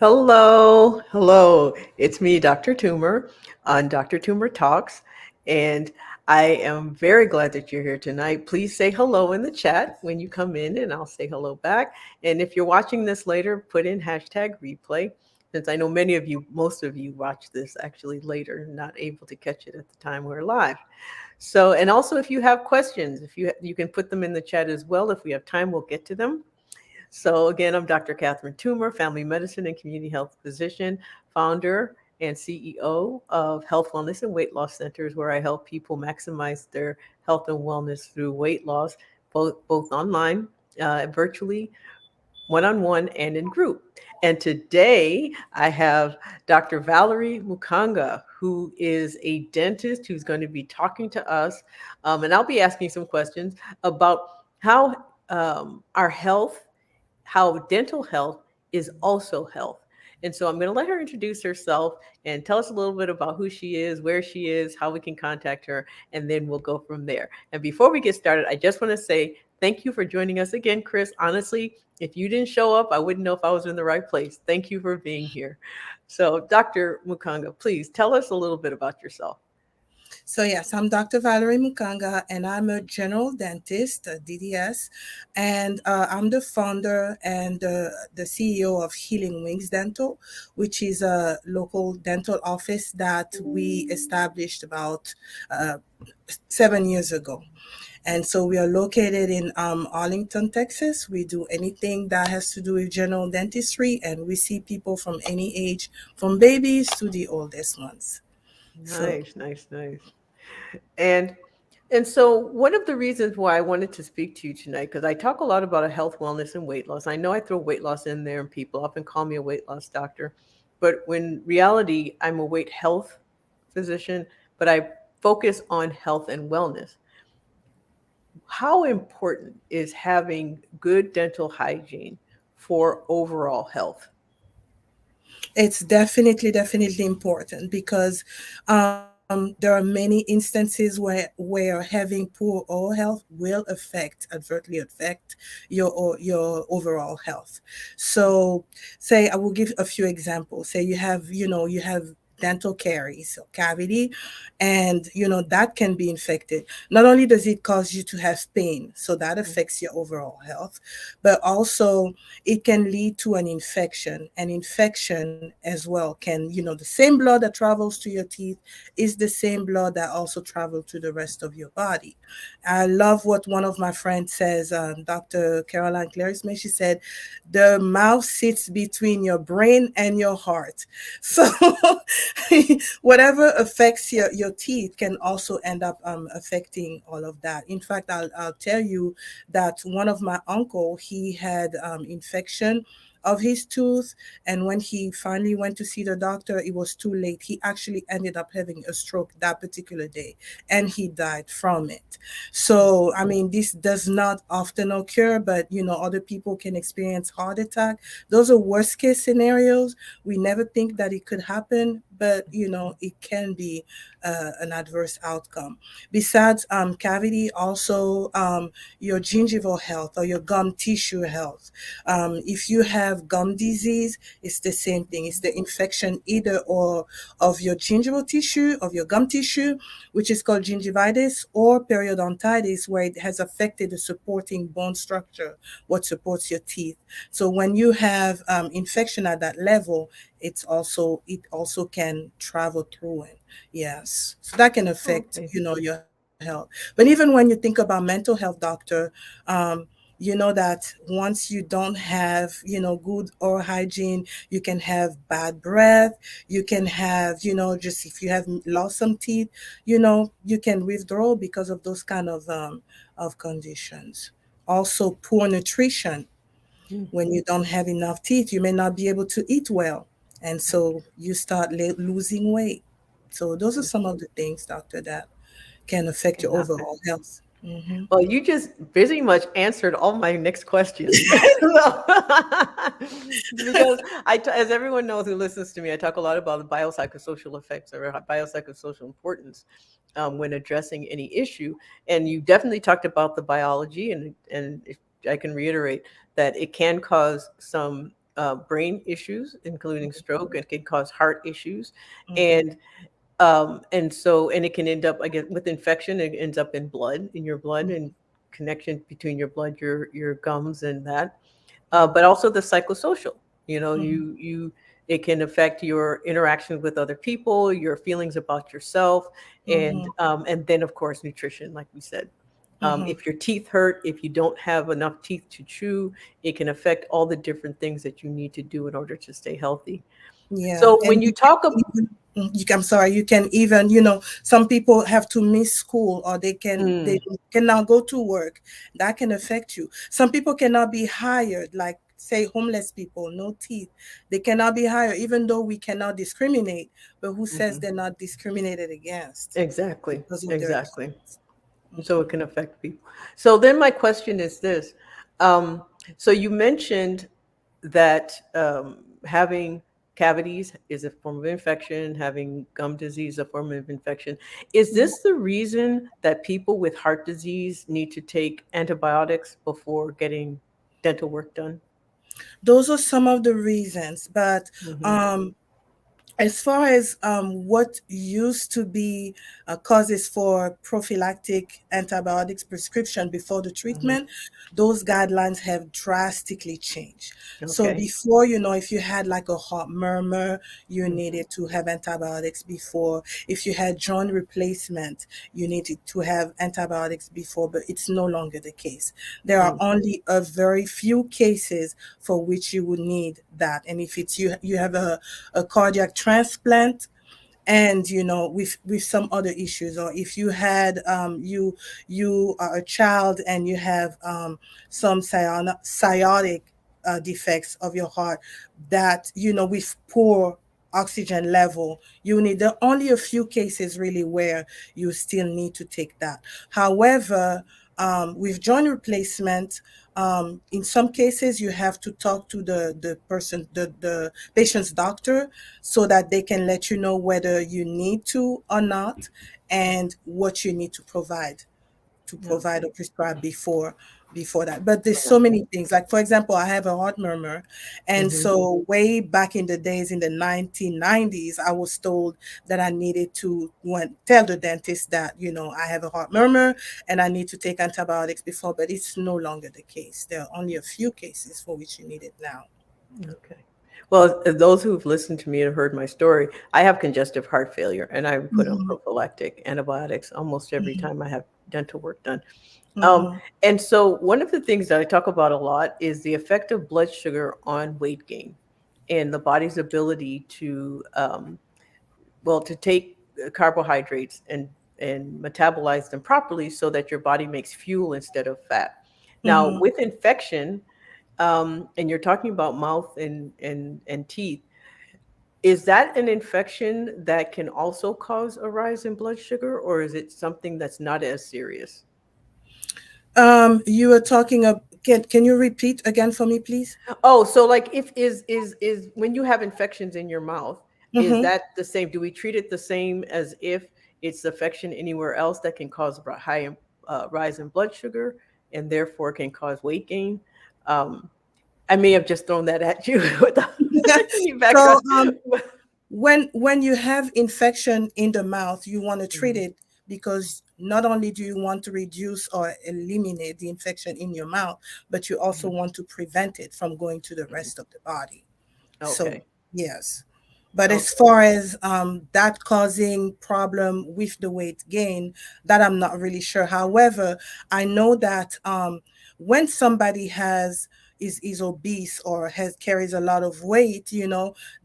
Hello, hello. It's me, Dr. Toomer, on Dr. Toomer Talks, and I am very glad that you're here tonight. Please say hello in the chat when you come in, and I'll say hello back. And if you're watching this later, put in hashtag replay, since I know many of you, most of you, watch this actually later, not able to catch it at the time we're live. So, and also if you have questions, if you can put them in the chat as well. If we have time, we'll get to them. So, again, I'm Dr. Catherine Toomer, family medicine and community health physician, founder and CEO of Health, Wellness, and Weight Loss Centers, where I help people maximize their health and wellness through weight loss, both online, virtually, one on one, and in group. And today I have Dr. Valerie Mukanga, who is a dentist who's going to be talking to us. And I'll be asking some questions about how our health, how dental health is also health. And so I'm going to let her introduce herself and tell us a little bit about who she is, where she is, how we can contact her, and then we'll go from there. And before we get started, I just want to say thank you for joining us again, Chris. Honestly, if you didn't show up, I wouldn't know if I was in the right place. Thank you for being here. So, Dr. Mukanga, please tell us a little bit about yourself. So, yes, I'm Dr. Valerie Mukanga, and I'm a general dentist, a DDS, and I'm the founder and the CEO of Healing Wings Dental, which is a local dental office that we established about uh, 7 years ago. And so we are located in Arlington, Texas. We do anything that has to do with general dentistry, and we see people from any age, from babies to the oldest ones. So Nice, nice, nice. And so one of the reasons why I wanted to speak to you tonight, because I talk a lot about a health, wellness, and weight loss. I know I throw weight loss in there, and people often call me a weight loss doctor, but when reality, I'm a weight health physician, but I focus on health and wellness. How important is having good dental hygiene for overall health? it's definitely important because there are many instances where having poor oral health will adversely affect your overall health. So, say I will give a few examples. Say you have dental caries or cavity, and that can be infected. Not only does it cause you to have pain, so that affects your overall health, but also it can lead to an infection. An infection as well can, the same blood that travels to your teeth is the same blood that also travels to the rest of your body. I love what one of my friends says, Dr. Caroline Clarisme. She said, the mouth sits between your brain and your heart. So whatever affects your teeth can also end up affecting all of that. In fact, I'll tell you that one of my uncle, he had infection of his tooth, and when he finally went to see the doctor, it was too late. He actually ended up having a stroke that particular day, and he died from it. So I mean, this does not often occur, but other people can experience heart attack. Those are worst case scenarios. We never think that it could happen, but it can be an adverse outcome. Besides cavity, also your gingival health or your gum tissue health. If you have gum disease, it's the same thing. It's the infection either or of your gingival tissue, of your gum tissue, which is called gingivitis, or periodontitis, where it has affected the supporting bone structure, what supports your teeth. So when you have infection at that level, it also can travel through it. Yes, so that can affect Okay. your health. But even when you think about mental health, doctor, you know that once you don't have good oral hygiene, you can have bad breath. You can have, just if you have lost some teeth, you can withdraw because of those kind of conditions. Also, poor nutrition. When you don't have enough teeth, you may not be able to eat well, and so you start losing weight. So those are some of the things, doctor, that can affect your Yeah. overall health. Well, you just pretty much answered all my next questions. So, because as everyone knows who listens to me, I talk a lot about the biopsychosocial effects or biopsychosocial importance when addressing any issue. And you definitely talked about the biology, and if I can reiterate that it can cause some brain issues, including stroke. It can cause heart issues, Mhm. and and it can end up, again, with infection. It ends up in blood, in your blood, and connection between your blood, your gums, and that. Mhm. But also the psychosocial. Mhm. It can affect your interaction with other people, your feelings about yourself, Mhm. and then of course nutrition, like we said. Mhm. If your teeth hurt, if you don't have enough teeth to chew, it can affect all the different things that you need to do in order to stay healthy. Yeah, So when and you you can talk about, even, I'm sorry, you can even, some people have to miss school, or they mm, cannot go to work. That can affect you. Some people cannot be hired, like say homeless people, no teeth. They cannot be hired, even though we cannot discriminate. But who says mhm, they're not discriminated against exactly, because of their exactly. teeth? So Hmm. it can affect people. So then my question is this. Um, so you mentioned that having cavities is a form of infection, having gum disease a form of infection. Is this the reason that people with heart disease need to take antibiotics before getting dental work done? Those are some of the reasons, but Hmm. um, as far as what used to be causes for prophylactic antibiotics prescription before the Hmm. treatment, those guidelines have drastically changed. So Okay. before, if you had like a heart murmur, you Hmm. needed to have antibiotics before. If you had joint replacement, you needed to have antibiotics before, but it's no longer the case. There are only a very few cases for which you would need that. And if it's you have a cardiac transplant, and with some other issues, or if you had you are a child and you have some cyanotic defects of your heart, that with poor oxygen level, you need, there are only a few cases really where you still need to take that. However, with joint replacement, in some cases you have to talk to the patient's doctor, so that they can let you know whether you need to or not, and what you need to provide Okay. or prescribe before that. But there's Yeah. so many things. Like for example, I have a heart murmur, and Hmm. so way back in the days, in the 1990s, I was told that I needed to tell the dentist that I have a heart murmur and I need to take antibiotics before. But it's no longer the case. There are only a few cases for which you need it now. Okay. Well, those who've listened to me and heard my story, I have congestive heart failure, and I'm put on Hmm. prophylactic antibiotics almost every Hmm. time I have dental work done. Um, Hmm. and so, one of the things that I talk about a lot is the effect of blood sugar on weight gain and the body's ability to, to take carbohydrates and metabolize them properly so that your body makes fuel instead of fat. Now, Hmm. with infection, and you're talking about mouth and teeth, is that an infection that can also cause a rise in blood sugar, or is it something that's not as serious? You were talking of, can you repeat again for me, please? Oh, so like, if is when you have infections in your mouth, is Mm-hmm. that the same? Do we treat it the same as if it's affection anywhere else that can cause a high rise in blood sugar and therefore can cause weight gain? Um, I may have just thrown that at you without any So background. when you have infection in the mouth, you want to treat Mhm, it, because not only do you want to reduce or eliminate the infection in your mouth, but you also mhm, want to prevent it from going to the mhm. rest of the body. So Okay. yes, but as Okay. far as that causing problem with the weight gain, that I'm not really sure. However, I know that when somebody is obese or has carries a lot of weight,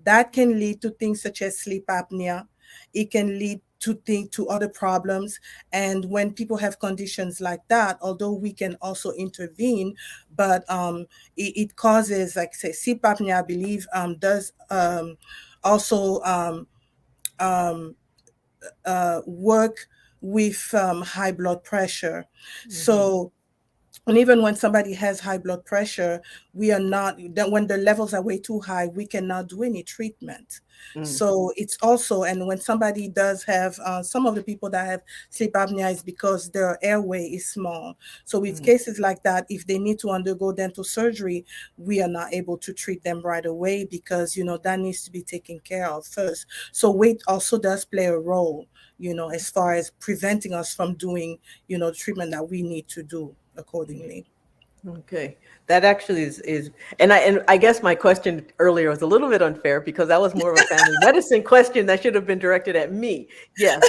that can lead to things such as sleep apnea. It can lead to other problems. And when people have conditions like that, although we can also intervene, but it causes, like say, sleep apnea, I believe, does also um, work with high blood pressure. Mhm, So And even when somebody has high blood pressure, we are not that when the levels are way too high, we cannot do any treatment. Mm, So it's also, and when somebody does have some of the people that have sleep apnea is because their airway is small. So with mm, cases like that, if they need to undergo dental surgery, we are not able to treat them right away because that needs to be taken care of first. So weight also does play a role, as far as preventing us from doing the treatment that we need to do mm. accordingly. Okay, that actually is, and I guess my question earlier was a little bit unfair because that was more of a family medicine question that should have been directed at me. Yes,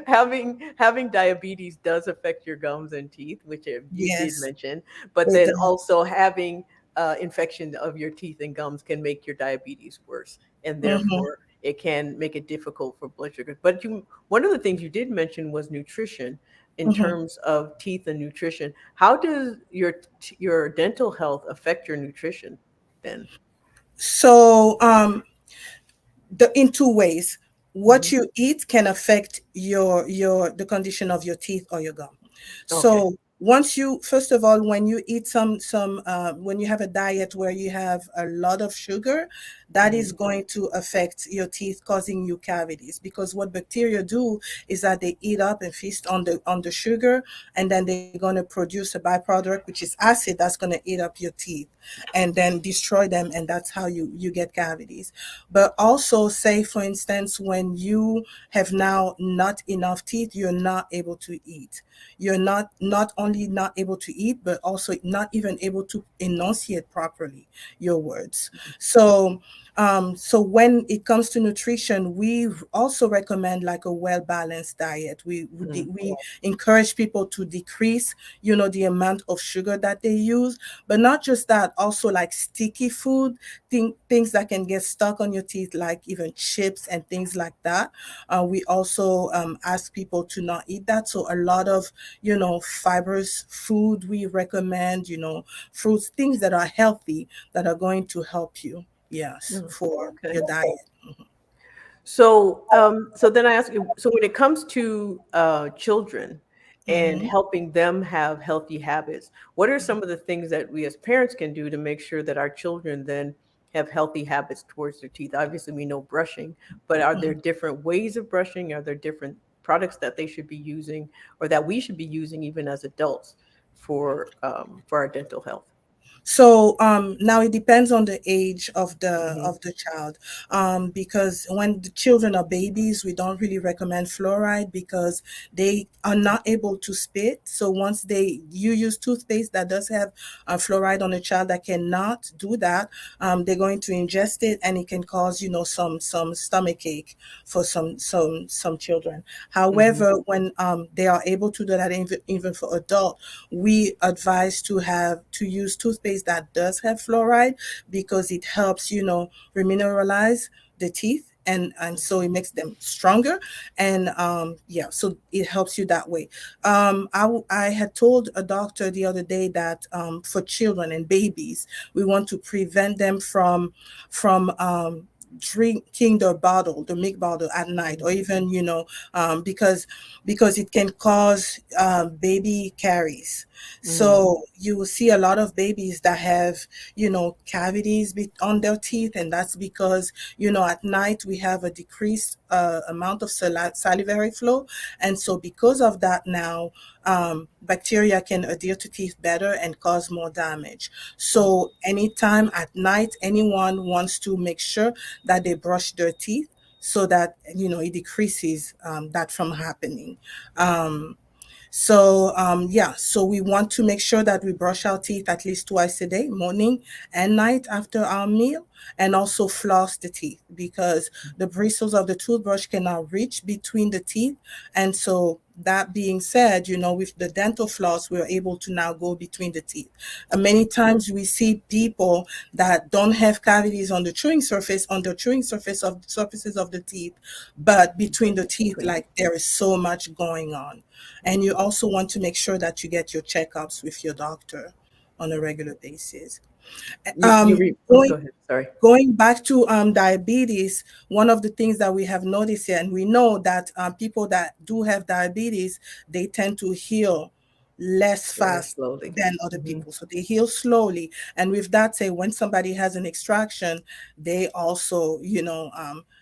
having diabetes does affect your gums and teeth, which you did Yes, mention, but it then does. also having infection of your teeth and gums can make your diabetes worse, and Hmm. therefore it can make it difficult for blood sugar. But one of the things you did mention was nutrition in Hmm. terms of teeth and nutrition. How does your dental health affect your nutrition then? So, in two ways. What Hmm. you eat can affect your the condition of your teeth or your gum. Okay. So once you first of all, when you eat when you have a diet where you have a lot of sugar, that is Hmm. going to affect your teeth, causing you cavities, because what bacteria do is that they eat up and feast on the sugar, and then they're going to produce a byproduct, which is acid, that's going to eat up your teeth and then destroy them, and that's how you get cavities. But also, say for instance, when you have now not enough teeth, you're not able to eat. You're not only not able to eat, but also not even able to enunciate properly your words. So so when it comes to nutrition, we also recommend like a well balanced diet. Hmm. We encourage people to decrease, the amount of sugar that they use, but not just that, also like sticky food, things that can get stuck on your teeth, like even chips and things like that. We also ask people to not eat that. So a lot of, fibrous food we recommend, fruits, things that are healthy, that are going to help you, yes, Oh, for okay. your diet. So then I ask you, so when it comes to children and Hmm. helping them have healthy habits, what are some of the things that we as parents can do to make sure that our children then have healthy habits towards their teeth? Obviously, we know brushing, but are there different ways of brushing? Are there different products that they should be using or that we should be using even as adults for our dental health? So now it depends on the age Hmm. of the child, because when the children are babies, we don't really recommend fluoride because they are not able to spit. So once you use toothpaste that does have fluoride on a child that cannot do that, they're going to ingest it, and it can cause some stomach ache for some children. Hmm. However, when they are able to do that, even for adult, we advise to use toothpaste that does have fluoride because it helps remineralize the teeth, and so it makes them stronger, and yeah, so it helps you that way. I had told a doctor the other day that for children and babies, we want to prevent them from drinking the milk bottle at night, or even because it can cause baby caries. Hmm. So you will see a lot of babies that have, cavities on their teeth, and that's because, at night we have a decreased amount of salivary flow, and so because of that now, bacteria can adhere to teeth better and cause more damage. So anytime at night, anyone wants to make sure that they brush their teeth so that it decreases that from happening. Um, yeah, so we want to make sure that we brush our teeth at least twice a day, morning and night after our meal, and also floss the teeth because the bristles of the toothbrush cannot reach between the teeth. And so that being said, with the dental floss, we're able to now go between the teeth. And many times we see people that don't have cavities on the chewing surfaces of the teeth, but between the teeth, Okay. like there is so much going on. And you also want to make sure that you get your checkups with your doctor on a regular basis. Go Going ahead. Sorry. going back to diabetes, one of the things that we have noticed here, and we know that people that do have diabetes, they tend to heal less Very fast slowly. than other Hmm. people. So they heal slowly. And with that, say when somebody has an extraction, they also,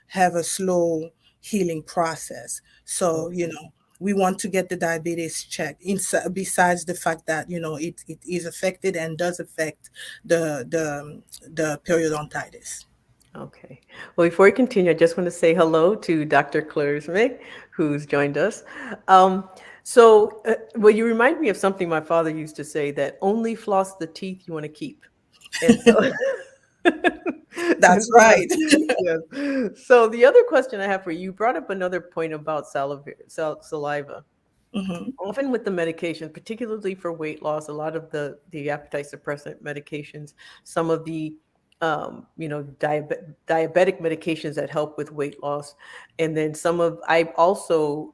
have a slow healing process. So, Okay. we want to get the diabetes checked. Besides the fact that it is affected and does affect the periodontitis. Okay. Well, before we continue, I just want to say hello to Dr. Klersmick, who's joined us. Um, well, you remind me of something my father used to say, that only floss the teeth you want to keep. And so, That's and so, right. yes. So the other question I have for you, you brought up another point about saliva. Hmm. Often with the medication, particularly for weight loss, a lot of the appetite suppressant medications, some of the diabetic medications that help with weight loss, and then I also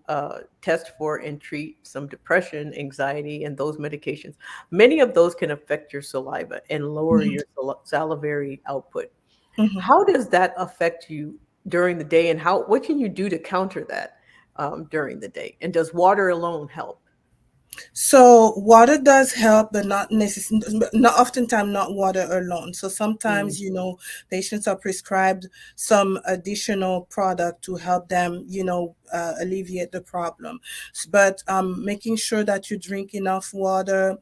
test for and treat some depression, anxiety, and those medications. Many of those can affect your saliva and lower Hmm. your salivary output. Hmm. How does that affect you during the day, and what can you do to counter that during the day? And does water alone help? So water does help, but not necessarily, not oftentimes not water alone. So Mm, sometimes, patients are prescribed some additional product to help them, alleviate the problem. But making sure that you drink enough water,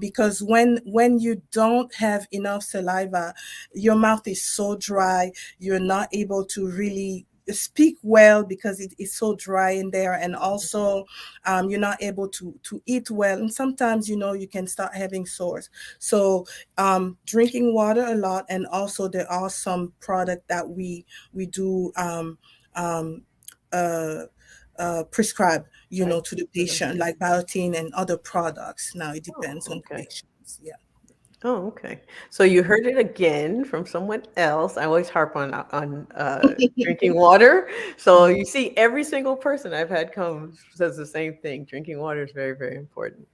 because when you don't have enough saliva, your mouth is so dry, you're not able to really speak well because it is so dry in there, and also you're not able to eat well, and sometimes you can start having sores. So drinking water a lot, and also there are some product that we do um, uh, prescribe right. to the For them. patient, like biotin and other products. Now it Oh, depends on the okay. patients. Yeah. Oh, okay. So you heard it again from someone else. I always harp on drinking water. So Mhm. you see, every single person I've had come says the same thing. Drinking water is very, very important.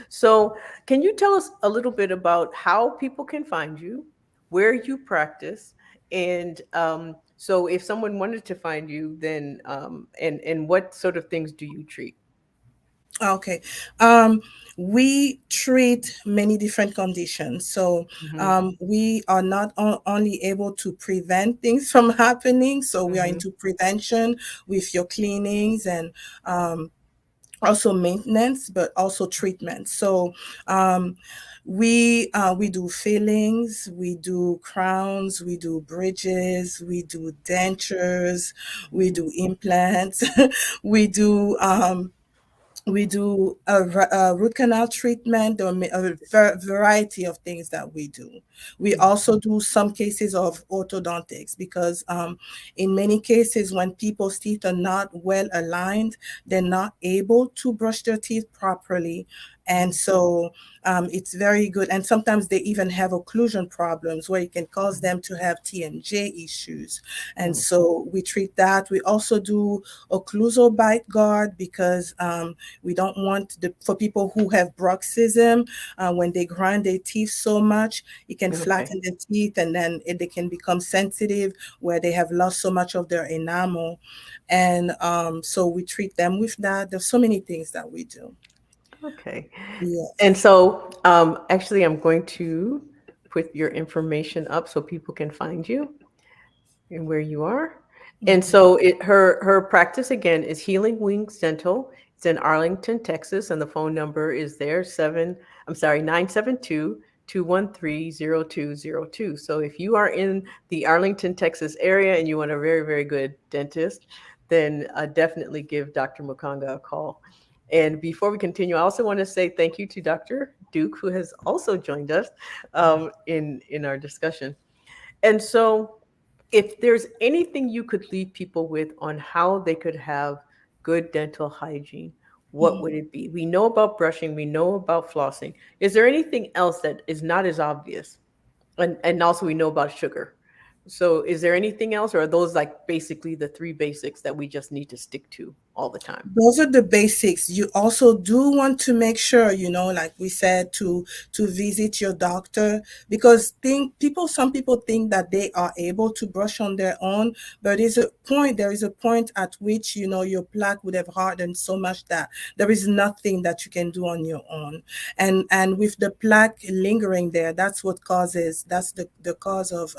So can you tell us a little bit about how people can find you, where you practice, and so if someone wanted to find you, then and what sort of things do you treat? Okay. Um, we treat many different conditions. So Hmm. we are not only able to prevent things from happening, so we are Hmm. into prevention with your cleanings and um, also maintenance, but also treatment. So um, we do fillings, we do crowns, we do bridges, we do dentures, we do implants, we do a root canal treatment. There are variety of things that we do. We also do some cases of orthodontics because in many cases when people's teeth are not well aligned, they're not able to brush their teeth properly. And so it's very good. And sometimes they even have occlusion problems where it can cause them to have TMJ issues. And Hmm. so we treat that. We also do occlusal bite guard because we don't want for people who have bruxism, when they grind their teeth so much, it can Okay. flatten the teeth, and then they can become sensitive where they have lost so much of their enamel. And so we treat them with that. There's so many things that we do. Okay. And Yes. so, actually, I'm going to put your information up so people can find you and where you are. And Mhm. so, her practice again is Healing Wings Dental. It's in Arlington, Texas, and the phone number is there 972-213-0202. So if you are in the Arlington, Texas area and you want a very, very good dentist, then definitely give Dr. Mukanga a call. And before we continue, I also want to say thank you to Dr. Duke, who has also joined us in our discussion. And so, if there's anything you could leave people with on how they could have good dental hygiene, what Mhm. would it be? We know about brushing, we know about flossing. Is there anything else that is not as obvious? And also, we know about sugar. So, is there anything else, or are those like basically the three basics that we just need to stick to? all the time. Those are the basics. You also do want to make sure, like we said, to visit your doctor, because think people some people think that they are able to brush on their own, but there is a point at which your plaque would have hardened so much that there is nothing that you can do on your own. And with the plaque lingering there, that's the cause of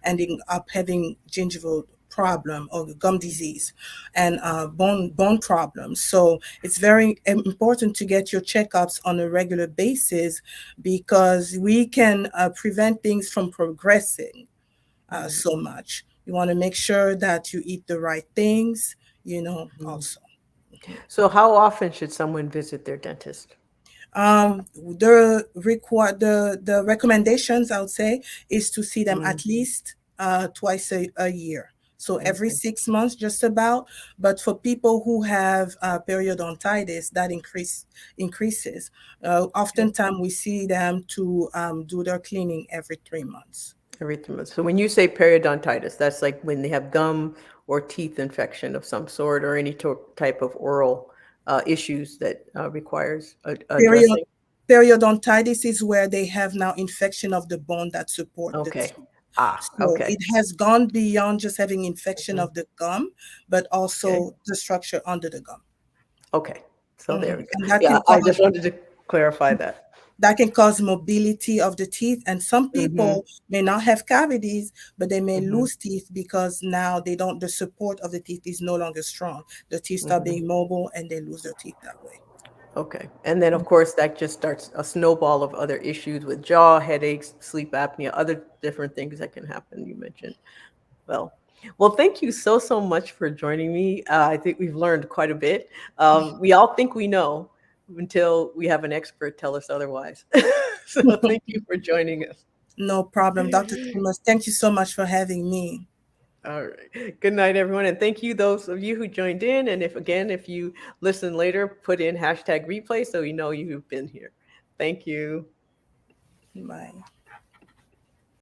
ending up having gingival problem or gum disease and bone problems. So it's very important to get your checkups on a regular basis, because we can prevent things from progressing Mhm. so much. You want to make sure that you eat the right things, Mhm. also. Mhm. So, how often should someone visit their dentist? The recommendations, I would say, is to see them Mm, at least twice a year. So every okay. 6 months, just about. But for people who have periodontitis, that increases. Okay. Oftentimes, we see them to do their cleaning every 3 months. Every 3 months. So, when you say periodontitis, that's like when they have gum or teeth infection of some sort, or any type of oral issues that requires Period, addressing. periodontitis is where they have now infection of the bone that support the Okay. teeth. Ah, So okay. it has gone beyond just having infection Mhm. of the gum, but Okay. also the structure under the gum. Okay. So there we go. And that Yeah, can I cause just wanted to clarify that. mobility of the teeth. And some Hmm. people may not have cavities, but they may Hmm. lose teeth because now they don't the support of the teeth is no longer strong. The teeth start Hmm. being mobile and they lose their teeth that way. Okay. And then, of course, that just starts a snowball of other issues with jaw, headaches, sleep apnea, other different things that can happen. You mentioned. Well, well, thank you so, so much for joining me. I think we've learned quite a bit. We all think we know until we have an expert tell us otherwise. So thank you for joining us. No problem, Dr. Thomas. Thank you so much for having me. All right. Good night, everyone. And thank you, those of you who joined in. And if you listen later, put in hashtag replay so you know you've been here. Thank you. Bye.